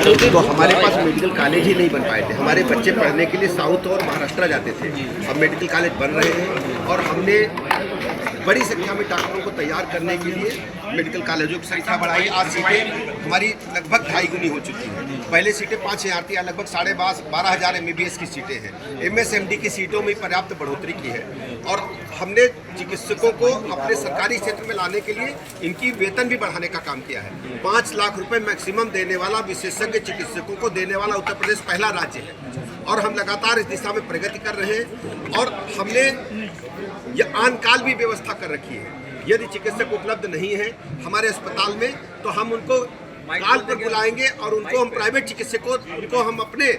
तो हमारे पास medical college ही नहीं बन पाए थे। हमारे बच्चे पढ़ने के लिए साउथ और महाराष्ट्र जाते थे। अब मेडिकल कॉलेज बन रहे हैं और हमने बड़ी संख्या में डॉक्टरों को तैयार करने के लिए मेडिकल कॉलेजों की संख्या बढ़ाई। आज सीटें हमारी लगभग 2.5 गुनी हो चुकी हैं। पहले सीटें 5,000 थी, लगभग 12,500 MBBS की सीटें हैं। MSMD की सीटों में पर्याप्त बढ़ोतरी की है और हमने चिकित्सकों को अपने सरकारी क्षेत्र में लाने के लिए इनकी वेतन भी बढ़ाने का काम किया है। 5 लाख रुपए मैक्सिमम देने वाला, विशेषज्ञ चिकित्सकों को देने वाला उत्तर प्रदेश पहला राज्य है और हम लगातार इस दिशा में प्रगति कर रहे हैं। और हमने यह आनकाल भी व्यवस्था कर रखी है। यदि चिकित्सक उपलब्ध नहीं है हमारे अस्पताल में तो हम उनको काल पर बुलाएंगे और उनको हम प्राइवेट चिकित्सकों उनको हम अपने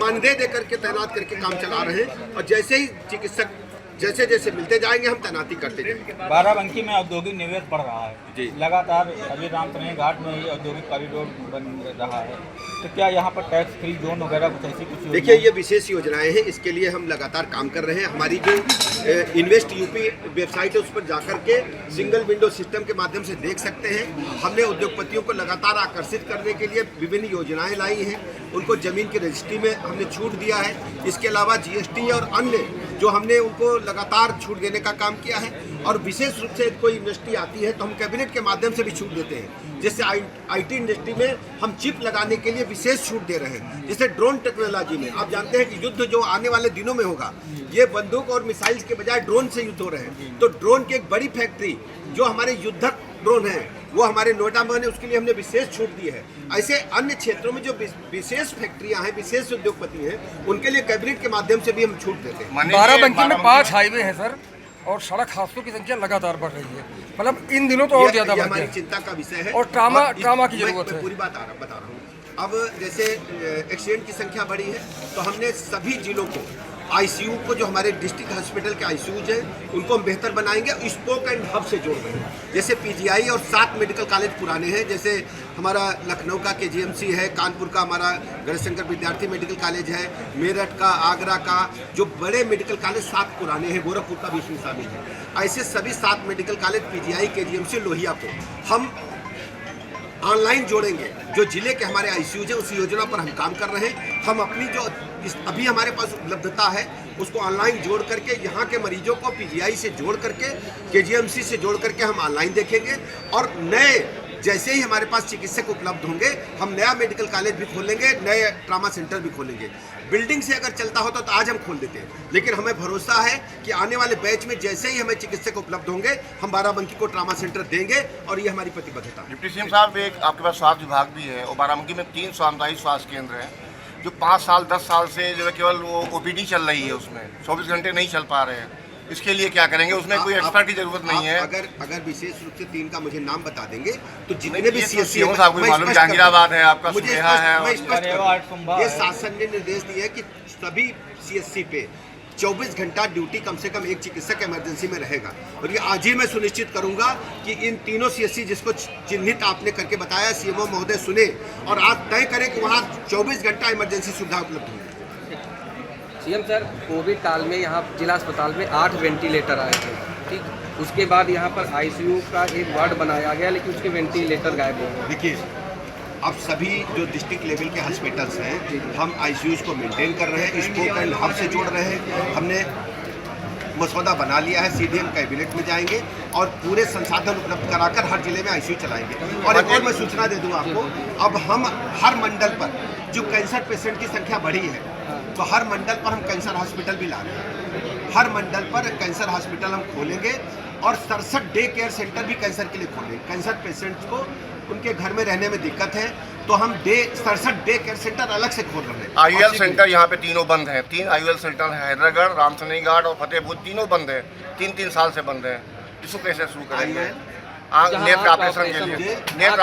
मानदेय दे करके तैनात करके काम चला रहे हैं। और जैसे ही चिकित्सक जैसे जैसे मिलते जाएंगे हम तैनाती करते जाएंगे। बाराबंकी में औद्योगिक निवेश बढ़ रहा है लगातार। अभी रामतनई घाट में ही औद्योगिक कॉरिडोर बन रहा है, तो क्या यहाँ पर टैक्स फ्री जोन वगैरह कुछ ऐसी कुछ? देखिए, ये विशेष योजनाएं हैं, इसके लिए हम लगातार काम कर रहे हैं। हमारी जो इन्वेस्ट यूपी वेबसाइट है उस पर जाकर के सिंगल विंडो सिस्टम के माध्यम से देख सकते हैं। हमने उद्योगपतियों को लगातार आकर्षित करने के लिए विभिन्न योजनाएं लाई हैं। उनको जमीन की रजिस्ट्री में हमने छूट दिया है। इसके अलावा GST और अन्य जो हमने उनको लगातार छूट देने का काम किया है। और विशेष रूप से कोई इंडस्ट्री आती है तो हम कैबिनेट के माध्यम से भी छूट देते हैं। जैसे IT इंडस्ट्री में हम चिप लगाने के लिए विशेष छूट दे रहे हैं। जैसे ड्रोन टेक्नोलॉजी में आप जानते हैं कि युद्ध जो आने वाले दिनों में होगा ये बंदूक और मिसाइल्स के बजाय ड्रोन से युद्ध हो रहे हैं। तो ड्रोन की एक बड़ी फैक्ट्री जो हमारे युद्धक ड्रोन है वो हमारे नोएडा में है, उसके लिए हमने विशेष छूट दी है। ऐसे अन्य क्षेत्रों में जो विशेष फैक्ट्रियां हैं, विशेष उद्योगपति हैं, उनके लिए कैबिनेट के माध्यम से भी हम छूट देते हैं। बाराबंकी में 5 हाईवे हैं सर और सड़क हादसों की संख्या लगातार बढ़ रही है। मतलब इन दिनों तो और ज्यादा बढ़ हमारी गई है। चिंता का विषय है और ट्रामा की जरूरत है। पूरी बात बता रहा हूँ। अब जैसे एक्सीडेंट की संख्या बढ़ी है तो हमने सभी जिलों को ICU को जो हमारे डिस्ट्रिक्ट हॉस्पिटल के ICUs हैं उनको हम बेहतर बनाएंगे, स्पोक एंड हब से जोड़ रहे हैं। जैसे PGI और 7 मेडिकल कॉलेज पुराने हैं, जैसे हमारा लखनऊ का KGMC है, कानपुर का हमारा गणेशशंकर विद्यार्थी मेडिकल कॉलेज है, मेरठ का, आगरा का, जो बड़े मेडिकल कॉलेज 7 पुराने हैं, गोरखपुर का भी इसमें शामिल है। ऐसे सभी 7 medical college PGI, KGMC, Lohia को हम ऑनलाइन जोड़ेंगे। जो जिले के हमारे ICUs हैं उस योजना पर हम काम कर रहे हैं। हम अपनी जो अभी हमारे पास उपलब्धता है उसको ऑनलाइन जोड़ करके यहाँ के मरीजों को PGI से जोड़ करके, KGMC से जोड़ करके हम ऑनलाइन देखेंगे। और नए जैसे ही हमारे पास चिकित्सक उपलब्ध होंगे हम नया मेडिकल कॉलेज भी खोलेंगे, नए ट्रामा सेंटर भी खोलेंगे। बिल्डिंग से अगर चलता होता तो आज हम खोल देते हैं, लेकिन हमें भरोसा है कि आने वाले बैच में जैसे ही हमें चिकित्सक उपलब्ध होंगे हम बाराबंकी को ट्रामा सेंटर देंगे और ये हमारी प्रतिबद्धता है। डिप्टी CM साहब, एक आपके पास स्वास्थ्य विभाग भी है और बाराबंकी में 3 सामुदायिक स्वास्थ्य केंद्र हैं जो 5 साल 10 साल से जो है केवल वो OPD चल रही है, उसमें 24 घंटे नहीं चल पा रहे हैं। इसके लिए क्या करेंगे? उसमें कोई एक्सपर्ट की जरूरत नहीं है। अगर विशेष रूप से 3 का मुझे नाम बता देंगे तो जितने भी CSC साहब को मालूम, जहांगीराबाद है आपका, सुनेहा है, ये शासन ने निर्देश दिए है कि सभी CSC पे 24 घंटा ड्यूटी कम से कम एक चिकित्सक इमरजेंसी में रहेगा। और ये आज ही मैं सुनिश्चित करूंगा कि इन तीनों CSC जिसको चिन्हित आपने करके बताया, CMO महोदय सुने और आज तय करें कि वहाँ 24 घंटा इमरजेंसी सुविधा उपलब्ध होगी। CM सर, कोविड काल में यहाँ जिला अस्पताल में 8 वेंटिलेटर आए थे, ठीक। उसके बाद यहाँ पर ICU का एक वार्ड बनाया गया लेकिन उसके वेंटिलेटर गायब हो गए। देखिए, अब सभी जो डिस्ट्रिक्ट लेवल के हॉस्पिटल्स हैं हम ICUs को मेंटेन कर रहे हैं, स्पोक एंड हब से जोड़ रहे हैं। हमने मसौदा बना लिया है, सीधे हम कैबिनेट में जाएंगे और पूरे संसाधन उपलब्ध कराकर हर जिले में ICU चलाएंगे। और एक और मैं सूचना दे दूं आपको, अब हम हर मंडल पर जो कैंसर पेशेंट की संख्या बढ़ी है तो हर मंडल पर हम कैंसर हॉस्पिटल भी ला रहे हैं। हर मंडल पर कैंसर हॉस्पिटल हम खोलेंगे और 67 डे केयर सेंटर भी कैंसर के लिए खोलेंगे। कैंसर पेशेंट्स को उनके घर में रहने में दिक्कत है तो हम 67 डे केयर सेंटर अलग से खोल रहे हैं। IUL सेंटर यहाँ पे तीनों बंद हैं। 3 IUL सेंटर है, हैदरागढ़, रामतनई घाट और फतेहपुर, तीनों बंद हैं। 3-3 साल से बंद हैं। इसको कैसे शुरू करेंगे? नेत्र ऑपरेशन के लिए, नेत्र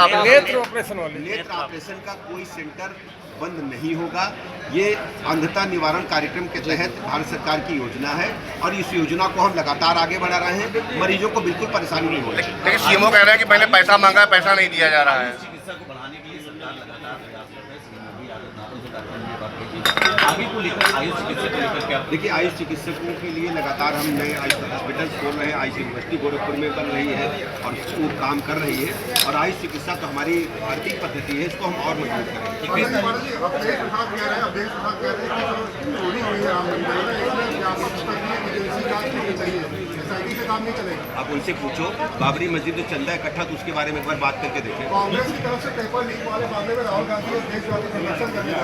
ऑपरेशन का कोई सेंटर बंद नहीं होगा। ये अंधता निवारण कार्यक्रम के तहत भारत सरकार की योजना है और इस योजना को हम लगातार आगे बढ़ा रहे हैं। मरीजों को बिल्कुल परेशानी नहीं हो रही। लेकिन CMO कह रहे हैं कि मैंने पैसा मांगा है, पैसा नहीं दिया जा रहा है। चिकित्सा को बढ़ाने के लिए सरकार लगातार आगे को लेकर आयुष चिकित्सक को लेकर क्या? देखिए, आयुष चिकित्सकों के लिए लगातार हम नए आयुष हॉस्पिटल खोल रहे हैं। आयुष यूनिवर्सिटी गोरखपुर में बन रही है और वो काम कर रही है, और आयुष चिकित्सा तो हमारी भारतीय पद्धति है, इसको हम और मजबूत करेंगे। आप उनसे पूछो, बाबरी मस्जिद में चंदा इकट्ठा, तो उसके बारे में एक बार बात करके देखें। कांग्रेस की तरफ से पेपर लीक वाले मामले में राहुल गांधी और देशव्यापी संरक्षण करने का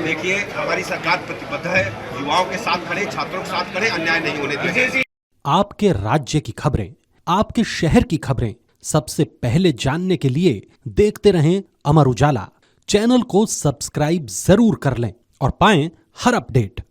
देखिए, हमारी सरकार प्रतिबद्ध है, युवाओं के साथ खड़े, छात्रों के साथ खड़े, अन्याय नहीं होने देंगे। आपके राज्य की खबरें, आपके शहर की खबरें सबसे पहले जानने के लिए देखते रहें अमर उजाला। चैनल को सब्सक्राइब जरूर कर लें और पाएं हर अपडेट।